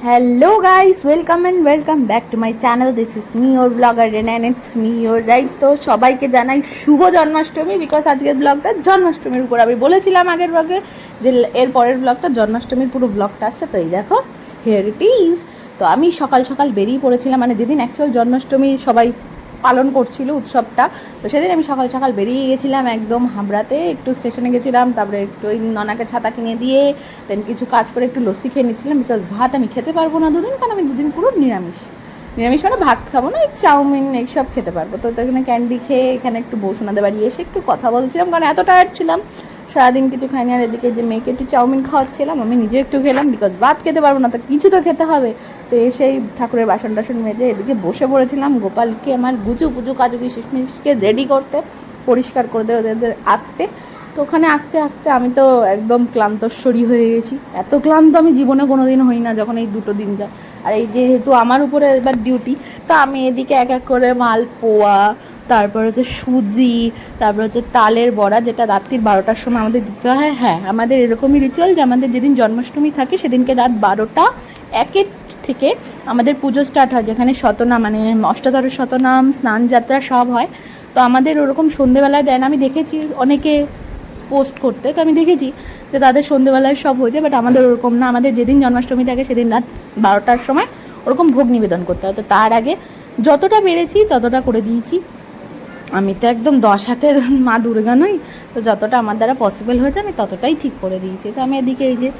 Hello guys, welcome and welcome back to my channel. This is me your vlogger Rena and it's me your right. তো সবাইকে জানাই শুভ Janmashtami because আজকের ব্লগটা জন্মাষ্টমীর উপর। আমি বলেছিলাম আগের ব্লগে যে এর পরের ব্লগটা জন্মাষ্টমীর পুরো ব্লগটা আসছে, তো এই দেখো হিয়ার ইট ইজ। তো আমি সকাল সকাল বেরিয়ে পড়েছিলাম, মানে যেদিন অ্যাকচুয়াল জন্মাষ্টমী সবাই পালন করছিল উৎসবটা, তো সেদিন আমি সকাল সকাল বেরিয়ে গেছিলাম একদম হাবড়াতে, একটু স্টেশনে গেছিলাম, তারপরে একটু ওই ননাকে ছাতা কিনে দিয়ে দেন কিছু কাজ করে একটু লস্যি খেয়ে নিচ্ছিলাম বিকজ ভাত আমি খেতে পারবো না দুদিন, কারণ আমি দুদিন পুরো নিরামিষ মানে ভাত খাবো না, এই চাউমিন এইসব খেতে পারবো। তো এখানে ক্যান্ডি খেয়ে এখানে একটু বসুনাদের বাড়ি এসে একটু কথা বলছিলাম, কারণ এত টায়ার্ড ছিলাম, সারাদিন কিছু খাইনি। আর এদিকে যে মেয়েকে একটু চাউমিন খাওয়াচ্ছিলাম, আমি নিজে একটু খেলাম বিকজ ভাত খেতে পারবো না, তো কিছু তো খেতে হবে। তো এসেই ঠাকুরের বাসন টাসন মেজে এদিকে বসে পড়েছিলাম গোপালকে আমার গুচু পুজু কাজু কিশমিশকে রেডি করতে, পরিষ্কার করে দেয় ওদের আঁকতে। তো ওখানে আঁকতে আঁকতে আমি তো একদম ক্লান্তস্বরী হয়ে গেছি। এত ক্লান্ত আমি জীবনে কোনো দিন হই না যখন এই দুটো দিন যায়। আর এই যেহেতু আমার উপরে এবার ডিউটি, তো আমি এদিকে এক এক করে মালপোয়া, তারপর হচ্ছে সুজি, তারপর হচ্ছে তালের বড়া, যেটা রাত্রির 12টার সময় আমাদের দিতে হয়। হ্যাঁ, আমাদের এরকমই রিচুয়াল যে আমাদের যেদিন জন্মাষ্টমী থাকে সেদিনকে রাত 12টা 1 থেকে আমাদের পুজো স্টার্ট হয়, যেখানে শতনাম মানে অষ্টাদশ শতনাম, স্নান যাত্রা সব হয়। তো আমাদের ওরকম সন্ধেবেলায় দেন, আমি দেখেছি অনেকে পোস্ট করতে, তো আমি দেখেছি যে তাদের সন্ধেবেলায় সব হয়ে যায়, বাট আমাদের ওরকম না। আমাদের যেদিন জন্মাষ্টমী থাকে সেদিন রাত 12টার সময় ওরকম ভোগ নিবেদন করতে হয়। তো তার আগে যতটা পেরেছি ততটা করে দিয়েছি। আমি তো একদম 10 হাতের মা দুর্গা নই, তো যতটা আমার দ্বারা পসিবল হয়েছে আমি ততটাই ঠিক করে দিয়েছি। তো আমি এদিকে এই যে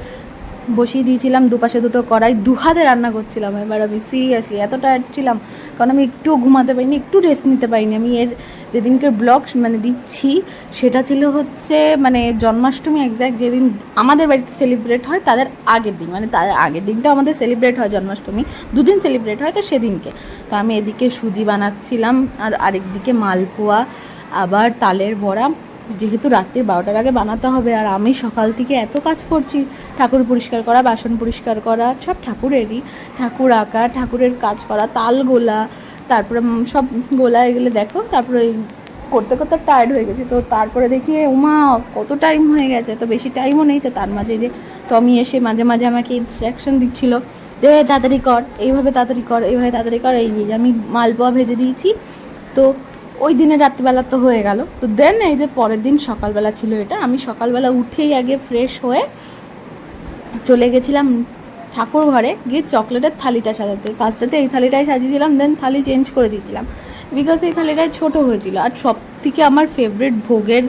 বসিয়ে দিয়েছিলাম, দুপাশে দুটো কড়াই, দু হাতে রান্না করছিলাম। এবার আমি সিরিয়াসলি এত টায়ার্ড ছিলাম, কারণ আমি একটুও ঘুমাতে পারিনি, একটু রেস্ট নিতে পারিনি। আমি এর যেদিনকে ব্লগ মানে দিচ্ছি সেটা ছিল হচ্ছে মানে জন্মাষ্টমী এক্স্যাক্ট যেদিন আমাদের বাড়িতে সেলিব্রেট হয় তাদের আগের দিন, মানে তার আগের দিনটা আমাদের সেলিব্রেট হয় জন্মাষ্টমী, দুদিন সেলিব্রেট হয়, তো সেদিনকে। তো আমি এদিকে সুজি বানাচ্ছিলাম আর আরেকদিকে মালপোয়া, আবার তালের বড়া, যেহেতু রাত্রি 12টার আগে বানাতে হবে। আর আমি সকাল থেকে এত কাজ করছি, ঠাকুর পরিষ্কার করা, বাসন পরিষ্কার করা, সব ঠাকুরেরই, ঠাকুর আঁকা, ঠাকুরের কাজ করা, তাল গোলা, তারপরে সব গোলা এগুলো দেখো, তারপরে করতে করতে টায়ার্ড হয়ে গেছি। তো তারপরে দেখি উমা কত টাইম হয়ে গেছে, তো বেশি টাইমও নেই। তো তার মাঝে যে টমি এসে মাঝে মাঝে আমাকে ইনস্ট্রাকশন দিচ্ছিলো যে তাড়াতাড়ি কর, এইভাবে তাড়াতাড়ি কর, এইভাবে তাড়াতাড়ি কর। এই যে আমি মালপোয়া ভেজে দিয়েছি, তো ওই দিনে রাত্রিবেলা তো হয়ে গেল। তো দেন এই যে পরের দিন সকালবেলা ছিল এটা, আমি সকালবেলা উঠেই আগে ফ্রেশ হয়ে চলে গেছিলাম ঠাকুর ঘরে, গিয়ে চকলেটের থালিটা সাজাতে। ফার্স্টেতে এই থালিটাই সাজিয়েছিলাম, দেন থালি চেঞ্জ করে দিয়েছিলাম বিকজ এই থালিটাই ছোটো হয়েছিল। আর সব থেকে আমার ফেভারিট ভোগের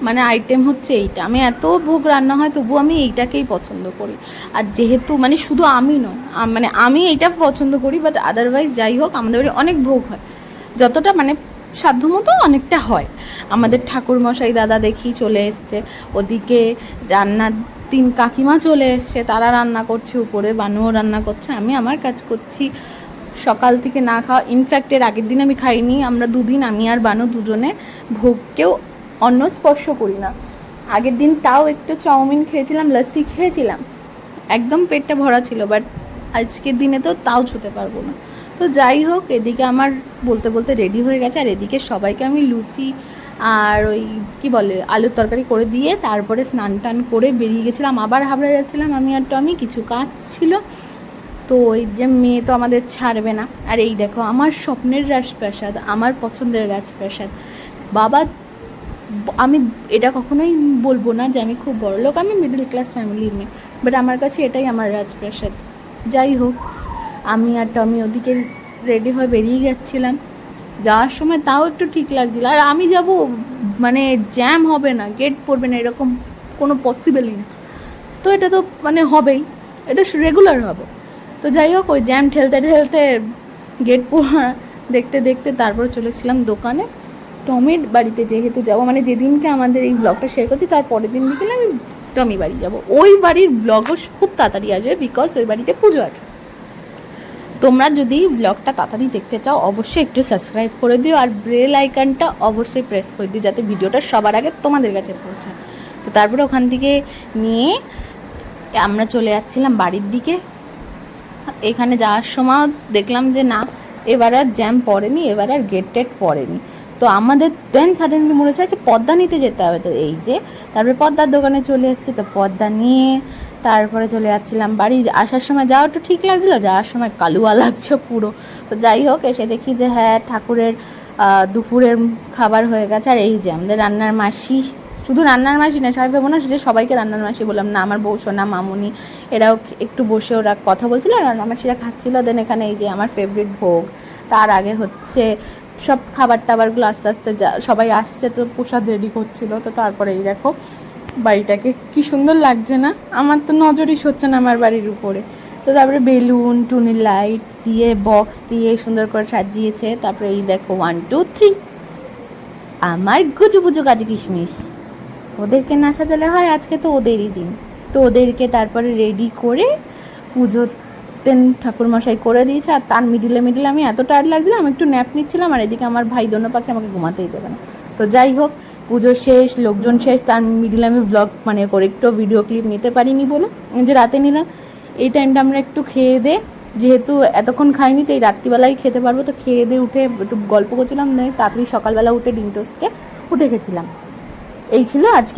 মানে আইটেম হচ্ছে এইটা। আমি এত ভোগ রান্না হয় তবু আমি এইটাকেই পছন্দ করি। আর যেহেতু মানে শুধু আমি নয়, মানে আমি এইটা পছন্দ করি, বাট আদারওয়াইজ যাই হোক আমাদের বাড়ি অনেক ভোগ হয়, যতটা মানে সাধ্যমতো অনেকটা হয়। আমাদের ঠাকুরমশাই দাদা দেখি চলে এসছে, ওদিকে রান্নার 3 কাকিমা চলে এসছে, তারা রান্না করছে, উপরে বানুও রান্না করছে, আমি আমার কাজ করছি। সকাল থেকে না খাওয়া, ইনফ্যাক্ট এর আগের দিন আমি খাইনি, আমরা দুদিন আমি আর বানু দুজনে ভোগকেও অন্ন স্পর্শ করি না। আগের দিন তাও একটু চাউমিন খেয়েছিলাম, লস্যি খেয়েছিলাম, একদম পেটটা ভরা ছিল, বাট আজকের দিনে তো তাও ছুতে পারবো না। তো যাই হোক, এদিকে আমার বলতে বলতে রেডি হয়ে গেছে, আর এদিকে সবাইকে আমি লুচি আর ওই কী বলে আলুর তরকারি করে দিয়ে তারপরে স্নান টান করে বেরিয়ে গেছিলাম। আবার হাবড়া যাচ্ছিলাম আমি আর টমি, কিছু কাজ ছিল। তো ওই যে মেয়ে তো আমাদের ছাড়বে না। আর এই দেখো আমার স্বপ্নের রাজপ্রাসাদ, আমার পছন্দের রাজপ্রাসাদ। বাবা, আমি এটা কখনোই বলবো না যে আমি খুব বড়লোক, আমি মিডল ক্লাস ফ্যামিলির মেয়ে, বাট আমার কাছে এটাই আমার রাজপ্রাসাদ। যাই হোক, আমি আর টমি ওদিকে রেডি হয়ে বেরিয়ে যাচ্ছিলাম। যাওয়ার সময় তাও একটু ঠিক লাগছিল, আর আমি যাব মানে জ্যাম হবে না, গেট পড়বে না, এরকম কোনো পসিবলই না। তো এটা তো মানে হবেই, এটা রেগুলার হবে। তো যাই হোক, ওই জ্যাম ঠেলতে ঠেলতে গেট পড়া দেখতে দেখতে তারপর চলেছিলাম দোকানে। টমির বাড়িতে যেহেতু যাবো, মানে যেদিনকে আমাদের এই ব্লগটা শেয়ার করছি তার পরের দিন বিকেলে আমি টমি বাড়ি যাবো। ওই বাড়ির ব্লগও খুব তাড়াতাড়ি আসবে বিকজ ওই বাড়িতে পুজো আছে। তোমরা যদি ব্লগটা তাড়াতাড়ি দেখতে চাও অবশ্যই একটু সাবস্ক্রাইব করে দিও, আর বেল আইকনটা অবশ্যই প্রেস করে দিও যাতে ভিডিওটা সবার আগে তোমাদের কাছে পৌঁছায়। তো তারপরে ওখান থেকে নিয়ে আমরা চলে যাচ্ছিলাম বাড়ির দিকে। এখানে যাওয়ার সময় দেখলাম যে না, এবার আর জ্যাম পড়েনি, এবার আর গেট টেট পড়েনি। তো আমাদের দেন সাডেনলি মনে হচ্ছে পর্দা নিতে যেতে হবে। তো এই যে তারপরে পর্দার দোকানে চলে এসছে, তো পর্দা নিয়ে তারপরে চলে যাচ্ছিলাম বাড়ি। আসার সময় যাওয়া একটু ঠিক লাগছিল, যাওয়ার সময় কালুয়া লাগছে পুরো। তো যাই হোক, এসে দেখি যে হ্যাঁ ঠাকুরের দুপুরের খাবার হয়ে গেছে। আর এই যে আমাদের রান্নার মাসি, শুধু রান্নার মাসি না, সবাই ভেবো না যে সবাইকে রান্নার মাসি বললাম না, আমার বউ সোনা মামুনি এরাও একটু বসে ওরা কথা বলছিল, রান্নার মাসিরা খাচ্ছিল। দেন এখানে এই যে আমার ফেভারিট ভোগ, তার আগে হচ্ছে সব খাবার টাবারগুলো আস্তে আস্তে সবাই আসছে তো প্রসাদ রেডি করছিল। তো তারপরে এই দেখো বাড়িটাকে কি সুন্দর লাগছে না, আমার তো নজরই হচ্ছে না আমার বাড়ির উপরে। তো তারপরে বেলুন টুনি লাইট দিয়ে বক্স দিয়ে সুন্দর করে সাজিয়েছে। তারপরে এই দেখো 1 2 3 আমার গুজু বুজু কাজু কিশমিশ, ওদেরকে না সাজালে হয়, আজকে তো ওদেরই দিন। তো ওদেরকে তারপরে রেডি করে পুজো ঠাকুরমশাই করে দিয়েছে। আর তার মিডিলে আমি এত টায়ার্ড লাগছিল, আমি একটু ন্যাপ নিচ্ছিলাম, আর এদিকে আমার ভাই দোনো পাখি আমাকে ঘুমাতেই দেবে না। তো যাই হোক, পুজো শেষ, লোকজন শেষ, তার মিডিলে আমি ব্লগ মানে করে একটু ভিডিও ক্লিপ নিতে পারিনি বলে যে রাতে নিলাম। এই টাইমটা আমরা একটু খেয়ে দে, যেহেতু এতক্ষণ খাইনি তো এই রাত্রিবেলায় খেতে পারবো, তো খেয়ে দিয়ে উঠে একটু গল্প করছিলাম, তাড়াতাড়ি সকালবেলা উঠে ডিম টোস্টকে উঠে গেছিলাম। এই ছিল আজকে।